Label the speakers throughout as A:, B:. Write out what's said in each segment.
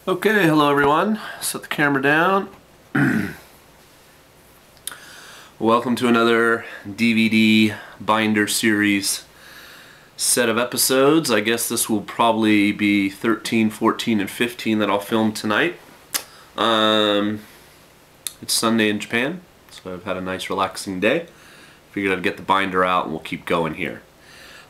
A: Okay, hello everyone. Set the camera down. Welcome to another DVD binder series set of episodes. I guess this will probably be 13, 14, and 15 that I'll film tonight. It's Sunday in Japan, so I've had a nice relaxing day. Figured I'd get the binder out and we'll keep going here.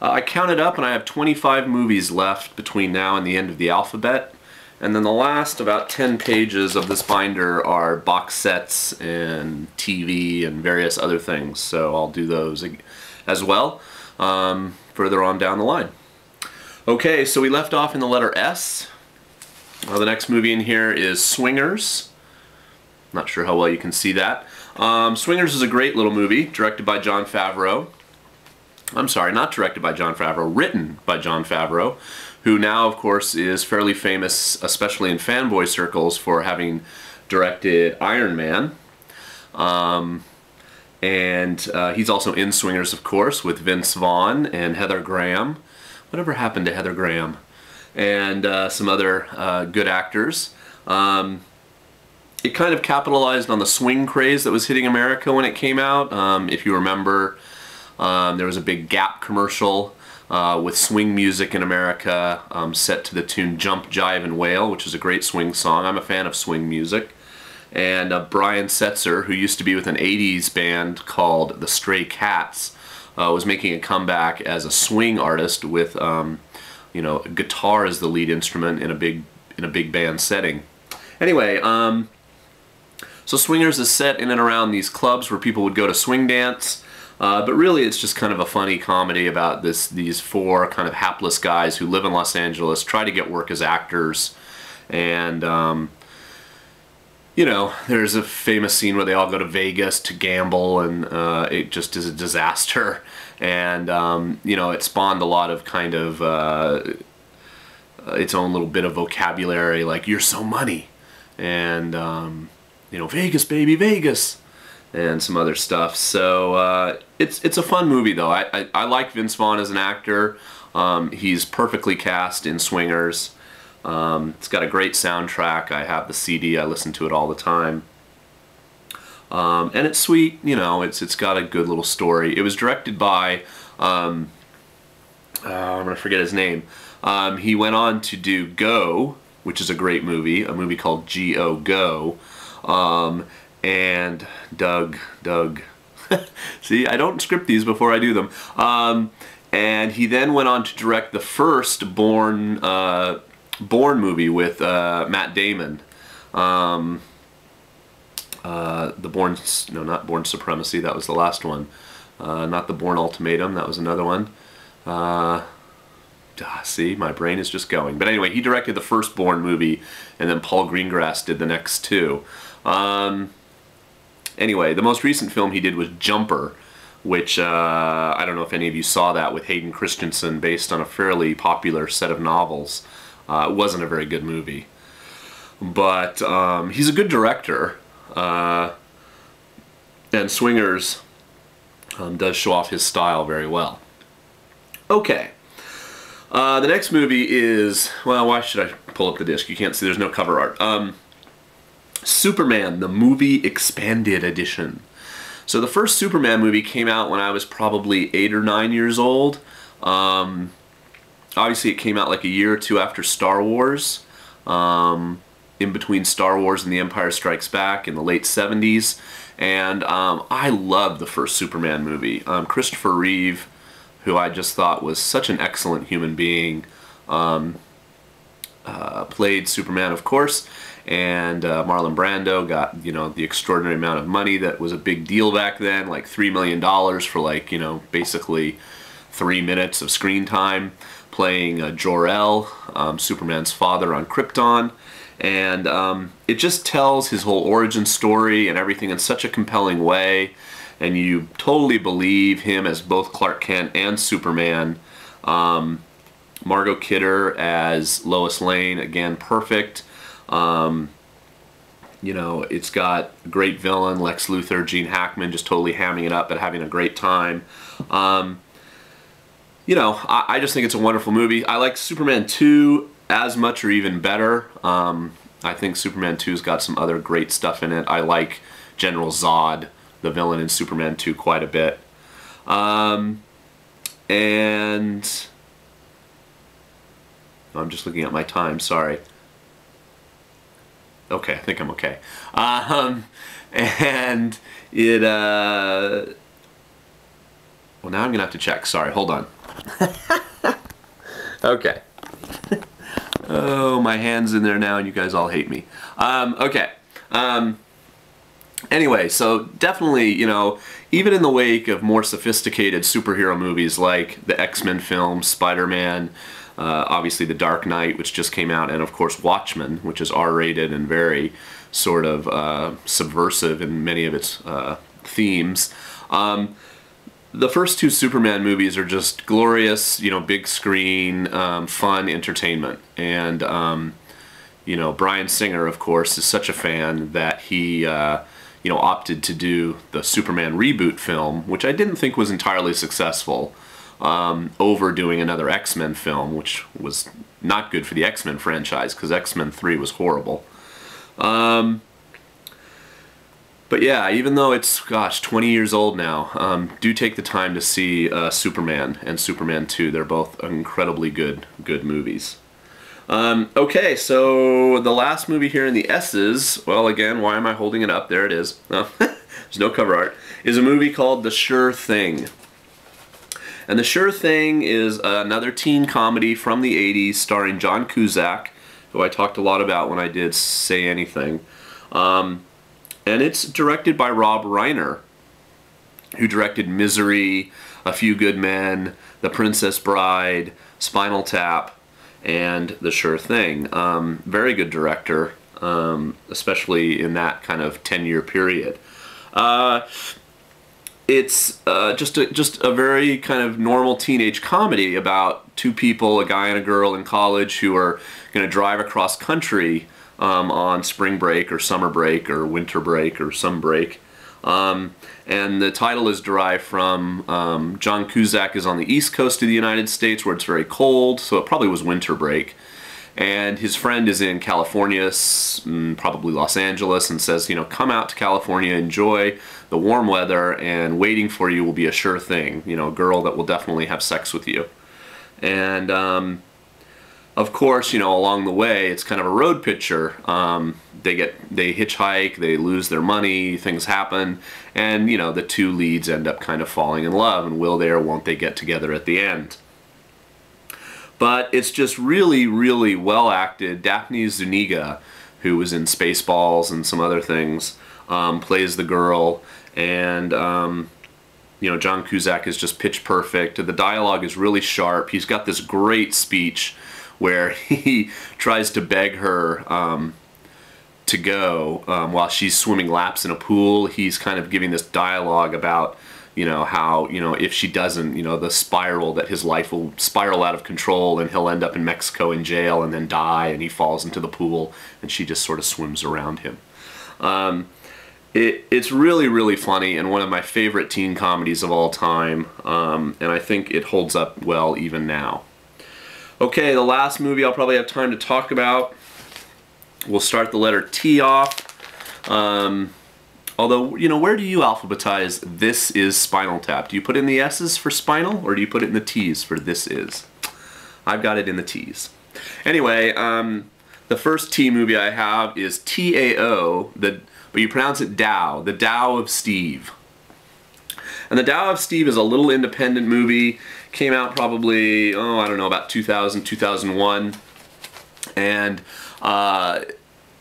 A: I counted up and I have 25 movies left between now and the end of the alphabet. And then the last about 10 pages of this binder are box sets and TV and various other things. So I'll do those as well further on down the line. Okay, so we left off in the letter S. The next movie in here is Swingers. Not sure how well you can see that. Swingers is a great little movie directed by Jon Favreau. I'm sorry, not directed by Jon Favreau, written by Jon Favreau, who now, of course, is fairly famous, especially in fanboy circles, for having directed Iron Man. He's also in Swingers, of course, with Vince Vaughn and Heather Graham. Whatever happened to Heather Graham? And some other good actors. It kind of capitalized on the swing craze that was hitting America when it came out. If you remember, there was a big Gap commercial with swing music in America set to the tune Jump, Jive, and Wail, which is a great swing song. I'm a fan of swing music. And Brian Setzer, who used to be with an 80s band called the Stray Cats, was making a comeback as a swing artist with you know, guitar as the lead instrument in a big band setting. Anyway, so Swingers is set in and around these clubs where people would go to swing dance. But really it's just kind of a funny comedy about these four kind of hapless guys who live in Los Angeles, try to get work as actors, and you know, there's a famous scene where they all go to Vegas to gamble, and it just is a disaster, and you know, it spawned a lot of kind of its own little bit of vocabulary, like "you're so money," and you know, "Vegas, baby, Vegas," and some other stuff. So it's a fun movie though. I like Vince Vaughn as an actor. He's perfectly cast in Swingers. It's got a great soundtrack. I have the CD. I listen to it all the time. And it's sweet. You know, it's got a good little story. It was directed by I'm gonna forget his name. He went on to do Go, which is a great movie. A movie called G.O. Go. And Doug. See, I don't script these before I do them. And he then went on to direct the first Bourne movie with Matt Damon. The Bourne, no, not Bourne Supremacy, that was the last one. Not the Bourne Ultimatum, that was another one. See, my brain is just going. But anyway, he directed the first Bourne movie, and then Paul Greengrass did the next two. Anyway, the most recent film he did was Jumper, which I don't know if any of you saw that, with Hayden Christensen, based on a fairly popular set of novels. It wasn't a very good movie, but he's a good director, and Swingers does show off his style very well. Okay, the next movie is, well, why should I pull up the disc? You can't see, there's no cover art. Superman, the movie expanded edition. So the first Superman movie came out when I was probably 8 or 9 years old. Obviously it came out like a year or two after Star Wars, in between Star Wars and The Empire Strikes Back in the late 70s. And I loved the first Superman movie. Christopher Reeve, who I just thought was such an excellent human being, played Superman, of course. And Marlon Brando got, you know, the extraordinary amount of money that was a big deal back then, like $3 million for, like, you know, basically 3 minutes of screen time, playing Jor-El, Superman's father on Krypton. And it just tells his whole origin story and everything in such a compelling way, and you totally believe him as both Clark Kent and Superman. Margot Kidder as Lois Lane, again, perfect. You know, it's got a great villain, Lex Luthor, Gene Hackman, just totally hamming it up and having a great time. You know, I just think it's a wonderful movie. I like Superman 2 as much or even better. I think Superman 2's got some other great stuff in it. I like General Zod, the villain in Superman 2, quite a bit. And I'm just looking at my time, sorry. Okay, I think I'm okay. And it, well, now I'm gonna have to check. Sorry, hold on. Okay. Oh, my hand's in there now and you guys all hate me. Okay. Anyway, so definitely, you know, even in the wake of more sophisticated superhero movies like the X-Men films, Spider-Man, obviously The Dark Knight, which just came out, and of course Watchmen, which is R-rated and very sort of subversive in many of its themes. The first two Superman movies are just glorious, you know, big screen, fun entertainment. And, you know, Bryan Singer, of course, is such a fan that he, you know, opted to do the Superman reboot film, which I didn't think was entirely successful, over doing another X-Men film, which was not good for the X-Men franchise, because X-Men 3 was horrible. But yeah, even though it's, gosh, 20 years old now, do take the time to see Superman and Superman 2. They're both incredibly good movies. Okay, so the last movie here in the S's, well, again, why am I holding it up? There it is. There's no cover art. Is a movie called The Sure Thing. And The Sure Thing is another teen comedy from the 80s starring John Cusack, who I talked a lot about when I did Say Anything. And it's directed by Rob Reiner, who directed Misery, A Few Good Men, The Princess Bride, Spinal Tap, and The Sure Thing. Very good director, especially in that kind of 10-year period. It's just a very kind of normal teenage comedy about two people, a guy and a girl in college, who are going to drive across country on spring break or summer break or winter break or some break. And the title is derived from John Cusack is on the east coast of the United States where it's very cold, so it probably was winter break. And his friend is in California, probably Los Angeles, and says, you know, come out to California, enjoy the warm weather, and waiting for you will be a sure thing. You know, a girl that will definitely have sex with you. And of course, you know, along the way, it's kind of a road picture. They hitchhike, they lose their money, things happen, and, you know, the two leads end up kind of falling in love, and will they or won't they get together at the end? But it's just really, really well acted. Daphne Zuniga, who was in Spaceballs and some other things, plays the girl, and you know, John Cusack is just pitch perfect. The dialogue is really sharp. He's got this great speech where he tries to beg her to go while she's swimming laps in a pool. He's kind of giving this dialogue about, you know, how, you know, if she doesn't, you know, the spiral, that his life will spiral out of control and he'll end up in Mexico in jail and then die, and he falls into the pool and she just sort of swims around him. It's really, really funny and one of my favorite teen comedies of all time, and I think it holds up well even now. Okay, the last movie I'll probably have time to talk about, we'll start the letter T off. Although, you know, where do you alphabetize This Is Spinal Tap? Do you put in the S's for spinal, or do you put it in the T's for This Is? I've got it in the T's. Anyway, the first T movie I have is Tao, but you pronounce it Tao, the Tao of Steve. And the Tao of Steve is a little independent movie, came out probably, oh, I don't know, about 2000, 2001. And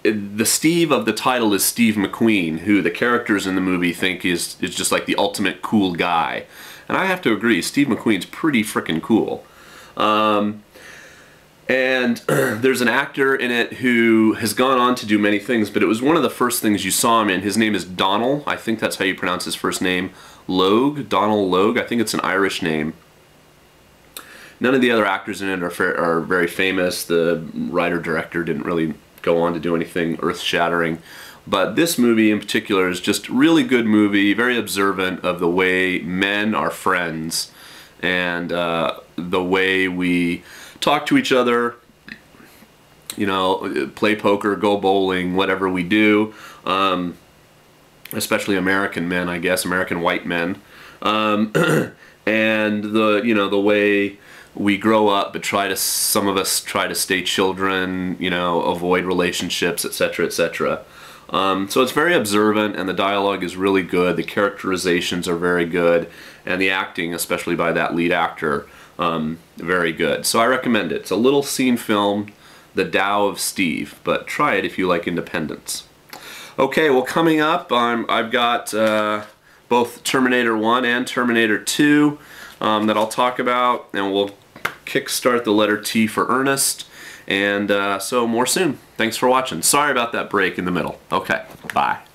A: the Steve of the title is Steve McQueen, who the characters in the movie think is just like the ultimate cool guy. And I have to agree, Steve McQueen's pretty frickin' cool. And there's an actor in it who has gone on to do many things, but it was one of the first things you saw him in. His name is Donald, I think that's how you pronounce his first name, Logue, Donald Logue, I think it's an Irish name. None of the other actors in it are very famous. The writer-director didn't really go on to do anything earth-shattering. But this movie in particular is just a really good movie, very observant of the way men are friends and the way we talk to each other you know, play poker, go bowling, whatever we do, especially American men, I guess, American white men, and the, you know, the way we grow up, but some of us try to stay children, you know, avoid relationships, etc., etc. So it's very observant, and the dialogue is really good, the characterizations are very good, and the acting, especially by that lead actor, very good. So I recommend it. It's a little scene film, The Tao of Steve, but try it if you like independence. Okay, well, coming up, I've got both Terminator 1 and Terminator 2 that I'll talk about, and we'll kickstart the letter T for Ernest, and so more soon. Thanks for watching. Sorry about that break in the middle. Okay, bye.